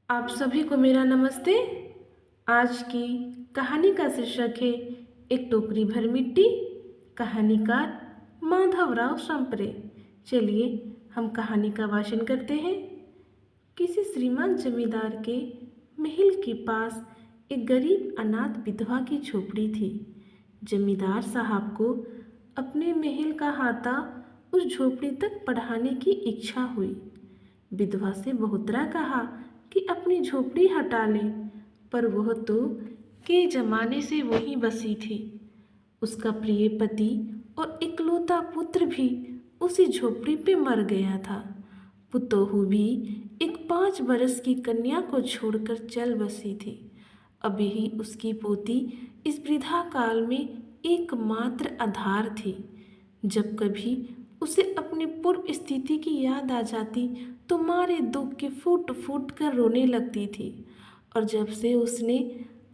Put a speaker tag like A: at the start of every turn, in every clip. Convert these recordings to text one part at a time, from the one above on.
A: आप सभी को मेरा नमस्ते। आज की कहानी का शीर्षक है एक टोकरी भर मिट्टी। कहानीकार माधवराव संप्रे। चलिए हम कहानी का वाचन करते हैं। किसी श्रीमान जमींदार के महल के पास एक गरीब अनाथ विधवा की झोपड़ी थी। जमींदार साहब को अपने महल का हाथा उस झोपड़ी तक बढ़ाने की इच्छा हुई। विधवा से बहुतरा कहा कि अपनी झोपड़ी हटा ले, पर वह तो के जमाने से वहीं बसी थी। उसका प्रिय पति और इकलौता पुत्र भी उसी झोपड़ी पे मर गया था। पुतोहू भी एक 5 बरस की कन्या को छोड़कर चल बसी थी। अभी ही उसकी पोती इस वृद्धा काल में एकमात्र आधार थी। जब कभी उसे अपनी पूर्व स्थिति की याद आ जाती तो मारे दुख के फूट फूट कर रोने लगती थी। और जब से उसने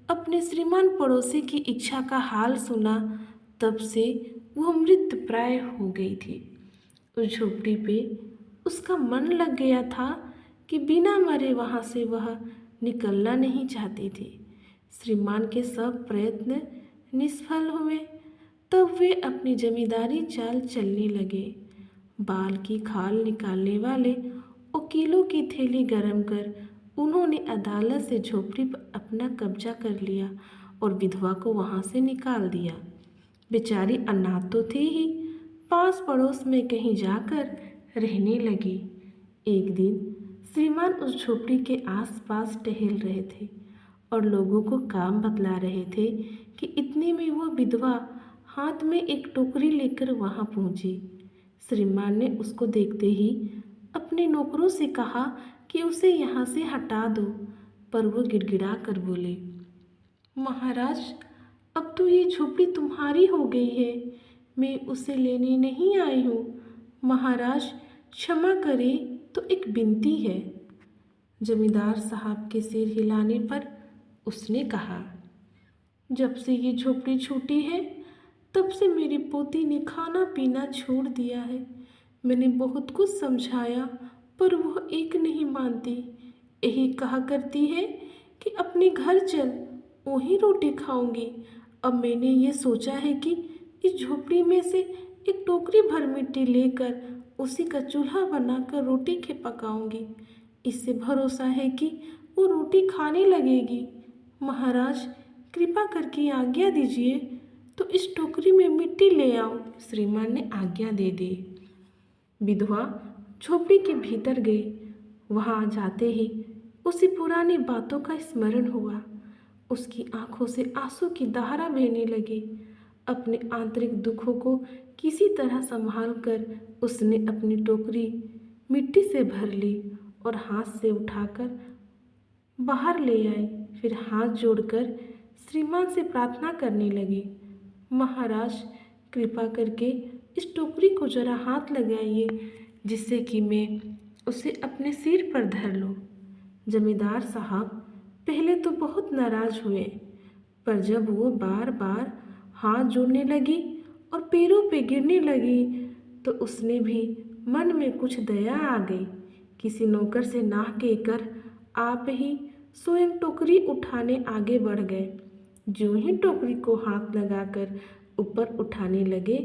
A: अपने श्रीमान पड़ोसी की इच्छा का हाल सुना, तब से वह मृतप्राय हो गई थी। उस झोपड़ी पे उसका मन लग गया था कि बिना मरे वहाँ से वह निकलना नहीं चाहती थी। श्रीमान के सब प्रयत्न निष्फल हुए। तब वे अपनी जमींदारी चाल चलने लगे। बाल की खाल निकालने वाले वकीलों की थैली गरम कर उन्होंने अदालत से झोपड़ी पर अपना कब्जा कर लिया और विधवा को वहाँ से निकाल दिया। बेचारी अनाथ तो थी ही, पास पड़ोस में कहीं जाकर रहने लगी। एक दिन श्रीमान उस झोपड़ी के आसपास टहल रहे थे और लोगों को काम बतला रहे थे कि इतने में वह विधवा हाथ में एक टोकरी लेकर वहां पहुंची। श्रीमान ने उसको देखते ही अपने नौकरों से कहा कि उसे यहाँ से हटा दो, पर वह गिड़गिड़ा कर बोले, महाराज, अब तो ये झोपड़ी तुम्हारी हो गई है, मैं उसे लेने नहीं आई हूँ। महाराज क्षमा करें, तो एक विनती है। जमींदार साहब के सिर हिलाने पर उसने कहा, जब से ये झोपड़ी छूटी है तब से मेरी पोती ने खाना पीना छोड़ दिया है। मैंने बहुत कुछ समझाया, पर वह एक नहीं मानती। यही कहा करती है कि अपने घर चल, वहीं रोटी खाऊंगी। अब मैंने ये सोचा है कि इस झोपड़ी में से एक टोकरी भर मिट्टी लेकर उसी का चूल्हा बनाकर रोटी के पकाऊंगी। इससे भरोसा है कि वो रोटी खाने लगेगी। महाराज कृपा करके आज्ञा दीजिए, तो इस टोकरी में मिट्टी ले आओ। श्रीमान ने आज्ञा दे दी। विधवा झोपड़ी के भीतर गई। वहां जाते ही उसे पुरानी बातों का स्मरण हुआ। उसकी आंखों से आंसू की धारा बहने लगी। अपने आंतरिक दुखों को किसी तरह संभाल कर उसने अपनी टोकरी मिट्टी से भर ली और हाथ से उठाकर बाहर ले आई। फिर हाथ जोड़कर श्रीमान से प्रार्थना करने लगी, महाराज कृपा करके इस टोकरी को जरा हाथ लगाइए, जिससे कि मैं उसे अपने सिर पर धर लूं। जमींदार साहब पहले तो बहुत नाराज हुए, पर जब वो बार बार हाथ जोड़ने लगी और पैरों पे गिरने लगी, तो उसने भी मन में कुछ दया आ गई। किसी नौकर से ना कहकर आप ही स्वयं टोकरी उठाने आगे बढ़ गए। जो ही टोकरी को हाथ लगाकर ऊपर उठाने लगे,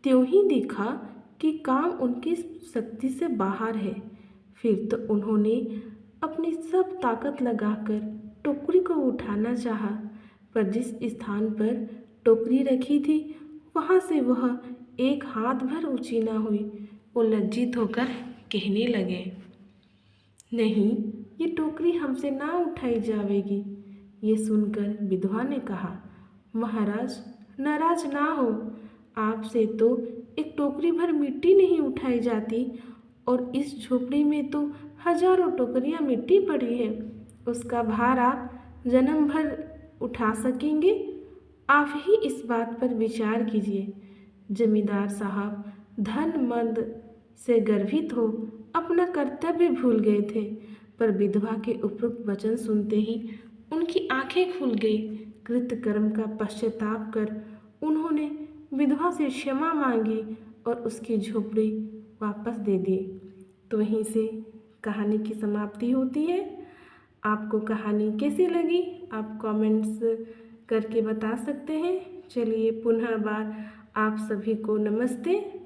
A: त्यों ही देखा कि काम उनकी शक्ति से बाहर है। फिर तो उन्होंने अपनी सब ताकत लगाकर टोकरी को उठाना चाहा, पर जिस स्थान पर टोकरी रखी थी वहाँ से वह एक हाथ भर ऊंची ना हुई। वो लज्जित होकर कहने लगे, नहीं, ये टोकरी हमसे ना उठाई जावेगी। ये सुनकर विधवा ने कहा, महाराज नाराज ना हो, आपसे तो एक टोकरी भर मिट्टी नहीं उठाई जाती, और इस झोपड़ी में तो हजारों टोकरियां मिट्टी पड़ी है। उसका भार आप जन्म भर उठा सकेंगे। आप ही इस बात पर विचार कीजिए। जमींदार साहब धनमंद से गर्वित हो अपना कर्तव्य भूल गए थे, पर विधवा के उपरोक्त वचन सुनते ही उनकी आंखें खुल गई। कृतकर्म का पश्चाताप कर उन्होंने विधवा से क्षमा मांगी और उसकी झोपड़ी वापस दे दी। तो वहीं से कहानी की समाप्ति होती है। आपको कहानी कैसी लगी आप कमेंट्स करके बता सकते हैं। चलिए पुनः बार आप सभी को नमस्ते।